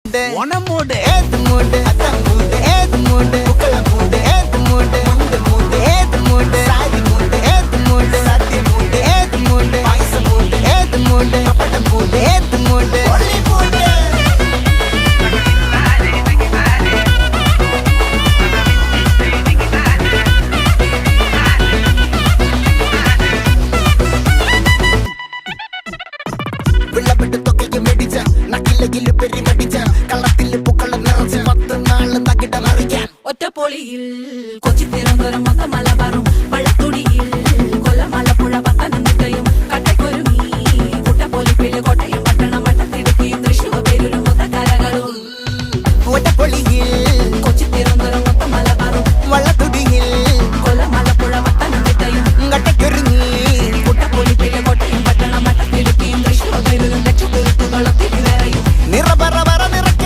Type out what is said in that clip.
மூடு ஏத்து மூடு அத்தம் மூடு ஏத்து மூடு புக்கல மூடு ஏத்து மூடு முண்டு மூடு ஏத்து மூடு சாதி மூடு ஏத்து மூடு சத்தி மூடு ஏத்து மூடு பாயச மூடு ஏத்து மூடு பப்பட மூடு ஏத்து மூடு ஒளி மூடு വിളവിട്ട് തൊക്കയ്ക്ക് മെടിച്ച നക്കിലകില് പെരി മടിച്ച കള്ളത്തില് പൂക്കള നിറച്ച് 10 നാള് തകിട മറിക്കാൻ ഒറ്റപ്പൊളിയിൽ കൊച്ചി തിരുവനന്തപുരം മൊത്തം മലബാറും